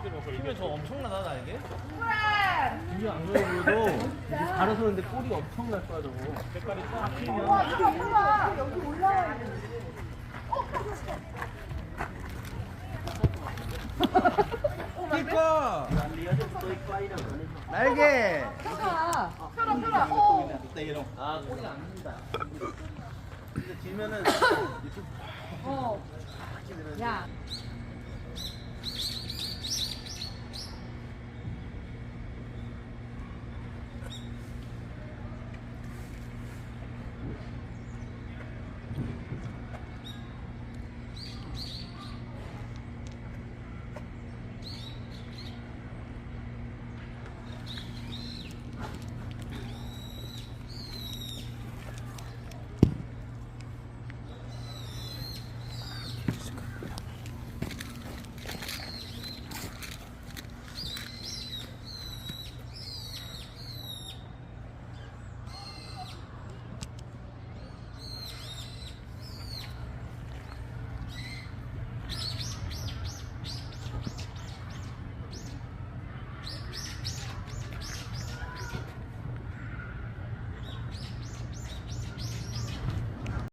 키면 저 엄청나다 이게? 그래. 이게 안 그래 보여도 갈아서는데 꼬리가 엄청날 거야 저거. 색깔이 딱 피면. 와, 이거 봐봐. 여기 올라와 있는. 키커 날개 펴라. 펴라. 아 꼬리가 안 든다. 근데 길면은 야.